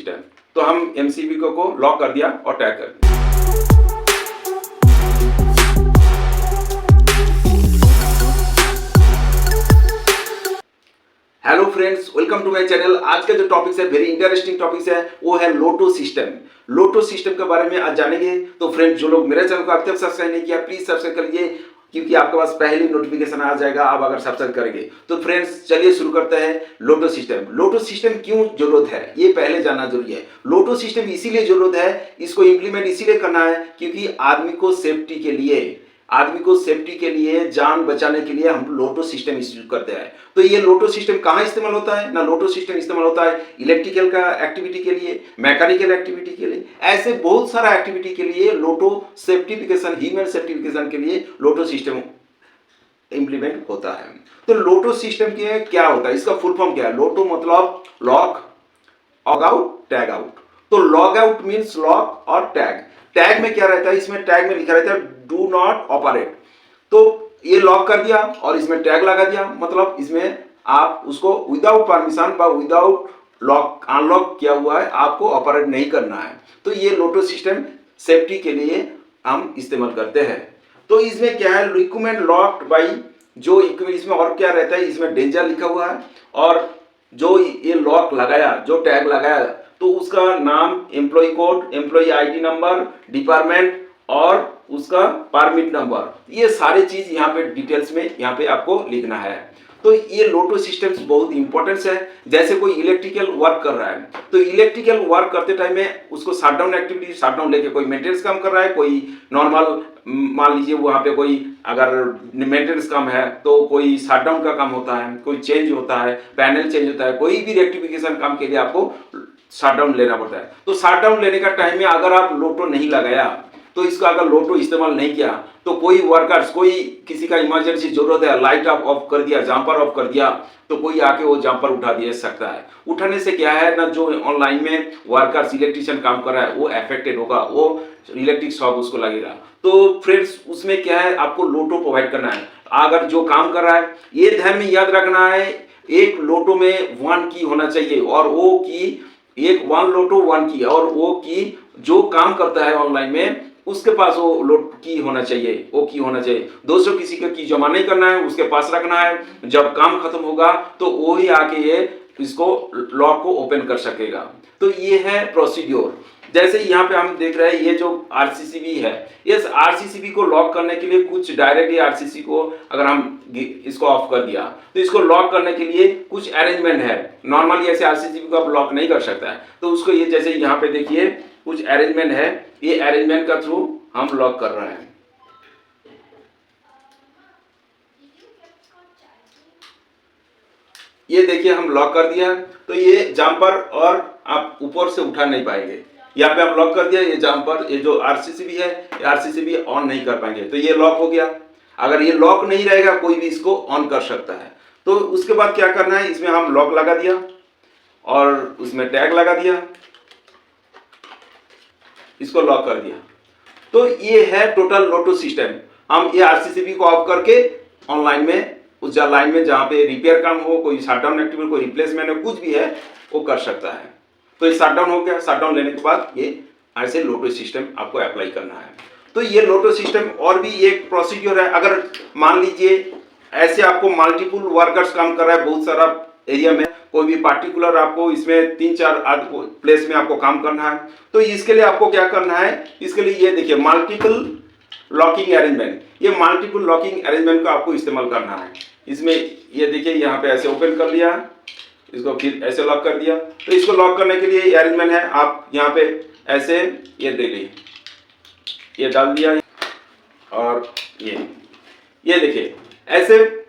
System. तो हम MCB को लॉक कर दिया और टैग कर दिया। Hello friends, welcome to my channel. आज का जो टॉपिक है वेरी इंटरेस्टिंग टॉपिक है, वो है लोटो सिस्टम। लोटो सिस्टम के बारे में आज जानेंगे। तो फ्रेंड्स, जो लोग मेरे चैनल को अब तक सब्सक्राइब नहीं किया, प्लीज सब्सक्राइब कर लीजिए, क्योंकि आपके पास पहले नोटिफिकेशन आ जाएगा आप अगर सब्सक्राइब करेंगे। तो फ्रेंड्स, चलिए शुरू करते हैं। लोटो सिस्टम। लोटो सिस्टम क्यों जरूरत है, ये पहले जानना जरूरी है। लोटो सिस्टम इसीलिए जरूरत है, इसको इंप्लीमेंट इसीलिए करना है क्योंकि आदमी को सेफ्टी के लिए, जान बचाने के लिए हम लोटो सिस्टम यूज करते हैं। तो ये लोटो सिस्टम कहाँ इस्तेमाल होता है ना? लोटो सिस्टम इस्तेमाल होता है इलेक्ट्रिकल का एक्टिविटी के लिए, मैकेनिकल एक्टिविटी के लिए, ऐसे बहुत सारा एक्टिविटी के लिए लोटो सेफ्टिफिकेशन, ह्यूमन सेफ्टिफिकेशन के लिए लोटो सिस्टम इंप्लीमेंट होता है। तो लोटो सिस्टम के क्या होता है, इसका फुल फॉर्म क्या है? लोटो मतलब लॉक, ऑग आउट, टैग आउट। तो लॉग आउट मीन्स लॉक और टैग। टैग में क्या रहता है? इसमें टैग में लिखा रहता है डू नॉट ऑपरेट। तो ये लॉक कर दिया और इसमें टैग लगा दिया, मतलब इसमें आप उसको विदाउट परमिशन व विदाउट लॉक अनलॉक किया हुआ है, आपको ऑपरेट नहीं करना है। तो ये लोटो सिस्टम सेफ्टी के लिए हम इस्तेमाल करते हैं। तो इसमें क्या है? इक्विपमेंट लॉक्ड बाई, जो इक्विपमेंट इसमें और क्या रहता है, इसमें डेंजर लिखा हुआ है और जो ये लॉक लगाया, जो टैग लगाया, तो उसका नाम, employ code, employ ID number, department और उसका परमिट नंबर, ये सारी चीज यहाँ पे डिटेल्स में यहाँ पे आपको लिखना है। तो ये लोटो सिस्टम्स बहुत इंपॉर्टेंस है। जैसे कोई इलेक्ट्रिकल वर्क कर रहा है, तो इलेक्ट्रिकल वर्क करते टाइम में उसको शटडाउन एक्टिविटी, शटडाउन लेके कोई मेंटेनेंस काम कर रहा है, कोई नॉर्मल, मान लीजिए वहाँ पे कोई अगर मेंटेनेंस काम है तो कोई शटडाउन का काम होता है, कोई चेंज होता है, पैनल चेंज होता है, कोई भी रेक्टिफिकेशन काम के लिए आपको शटडाउन लेना पड़ता है। तो शटडाउन लेने का टाइम में अगर आप लोटो नहीं लगाया, तो इसका अगर लोटो इस्तेमाल नहीं किया, तो कोई वर्कर्स, कोई किसी का इमरजेंसी जरूरत है, लाइट आप ऑफ कर दिया, जम्पर ऑफ कर दिया, तो कोई आके वो जम्पर उठा दे सकता है। उठाने से क्या है ना, जो ऑनलाइन में वर्कर्स, इलेक्ट्रिशियन काम कर रहा है, वो अफेक्टेड होगा, वो इलेक्ट्रिक शॉक उसको लगेगा। तो फ्रेंड्स, उसमें क्या है, आपको लोटो प्रोवाइड करना है। अगर जो काम कर रहा है, ये ध्यान में याद रखना है, एक लोटो में 1 की होना चाहिए और वो की एक 1 लोटो 1 की, और वो की जो काम करता है ऑनलाइन में उसके पास वो लोट की होना चाहिए, वो की होना चाहिए। दोस्तों, किसी का की जमा नहीं करना है, उसके पास रखना है। जब काम खत्म होगा तो वो ही आके ये इसको लॉक को ओपन कर सकेगा। तो ये है प्रोसीड्योर। जैसे यहाँ पे हम देख रहे हैं, ये जो आरसीसीबी है, इस आरसीसीबी को लॉक करने के लिए कुछ डायरेक्ट ये आरसीसी को अगर हम इसको ऑफ कर दिया, तो इसको लॉक करने के लिए कुछ अरेंजमेंट है। नॉर्मली ऐसे आरसीसीबी को आप लॉक नहीं कर सकता है, तो उसको ये जैसे यहाँ पे देखिए कुछ अरेंजमेंट है, ये अरेंजमेंट का थ्रू हम लॉक कर रहे हैं। ये देखिए हम लॉक कर दिया, तो ये जम्पर और आप ऊपर से उठा नहीं पाएंगे। यहाँ पे आप लॉक कर दिया, ये जम्पर, ये जो आरसीसीबी है, ये आरसीसीबी ऑन नहीं कर पाएंगे। तो ये लॉक हो गया। अगर ये लॉक नहीं रहेगा, कोई भी इसको ऑन कर सकता है। तो उसके बाद क्या करना है, इसमें हम लॉक लगा दिया और उसमें टैग लगा दिया, इसको लॉक कर दिया। तो ये है टोटल लोटो सिस्टम। हम ये आरसीसीबी को ऑफ करके ऑनलाइन में उस लाइन में जहाँ पे रिपेयर काम हो, कोई शटडाउन एक्टिविटी, कोई रिप्लेसमेंट हो, कुछ भी है वो कर सकता है। तो ये शटडाउन हो गया। शटडाउन लेने के बाद ये ऐसे लोटो सिस्टम आपको अप्लाई करना है। तो ये लोटो सिस्टम और भी एक प्रोसीड्योर है। अगर मान लीजिए ऐसे आपको मल्टीपल वर्कर्स काम कर रहा है बहुत सारा एरिया में, कोई भी पार्टिकुलर आपको इसमें 3-4 प्लेस में आपको काम करना है, तो इसके लिए आपको क्या करना है, इसके लिए ये देखिए मल्टीपल लॉकिंग अरेंजमेंट, ये मल्टीपल लॉकिंग अरेंजमेंट का आपको इस्तेमाल करना है। इसमें ये देखिए यहाँ पे ऐसे ओपन कर लिया, इसको फिर ऐसे लॉक कर दिया। तो इसको लॉक करने के लिए ये अरेंजमेंट है, आप यहाँ पे ऐसे ये दे ली, ये डाल दिया और ये देखिए ऐसे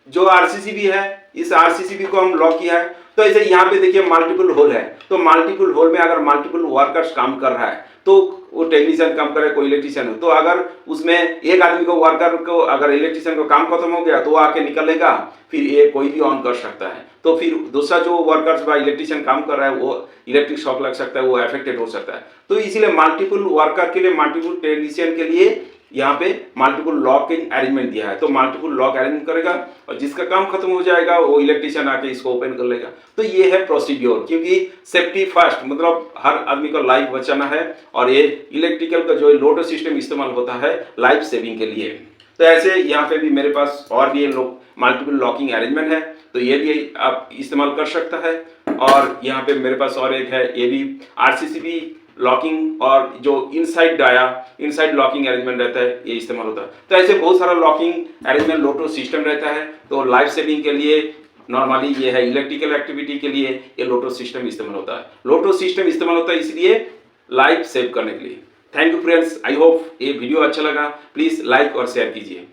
जो आरसीसीबी है, इस आरसीसीबी को हम लॉक किया है। तो ऐसे यहाँ पे देखिए मल्टीपल होल है, तो मल्टीपल होल में अगर मल्टीपल वर्कर्स काम कर रहा है, तो वो टेक्नीशियन काम करे, कोई इलेक्ट्रिशियन हो, तो अगर उसमें एक आदमी को, वर्कर को, अगर इलेक्ट्रिशियन को काम खत्म हो गया तो वो आके निकलेगा, फिर ये कोई भी ऑन कर सकता है। तो फिर दूसरा जो वर्कर्स व इलेक्ट्रिशियन काम कर रहा है वो इलेक्ट्रिक शॉक लग सकता है, वो अफेक्टेड हो सकता है। तो इसीलिए मल्टीपल वर्कर के लिए, मल्टीपल टेक्नीशियन के लिए यहाँ पे मल्टीपल लॉकिंग अरेंजमेंट दिया है, तो मल्टीपल लॉक अरेंज करेगा और जिसका काम खत्म हो जाएगा वो इलेक्ट्रिशियन आके इसको ओपन कर लेगा। तो ये है प्रोसीड्योर, क्योंकि सेफ्टी फर्स्ट, मतलब हर आदमी को लाइफ बचाना है और ये इलेक्ट्रिकल का जो लोटो सिस्टम इस्तेमाल होता है लाइफ सेविंग के लिए। तो ऐसे यहाँ पे भी मेरे पास और भी मल्टीपल लॉकिंग अरेंजमेंट है, तो ये भी आप इस्तेमाल कर सकता है। और यहाँ पे मेरे पास और एक है, ये भी RCCB लॉकिंग और जो इनसाइड लॉकिंग अरेंजमेंट रहता है ये इस्तेमाल होता है। तो ऐसे बहुत सारा लॉकिंग अरेंजमेंट लोटो सिस्टम रहता है। तो लाइफ सेविंग के लिए नॉर्मली ये है, इलेक्ट्रिकल एक्टिविटी के लिए ये लोटो सिस्टम इस्तेमाल होता है। लोटो सिस्टम इस्तेमाल होता है इसलिए लाइफ सेव करने के लिए। Thank you friends, I hope ये वीडियो अच्छा लगा। प्लीज लाइक और शेयर कीजिए।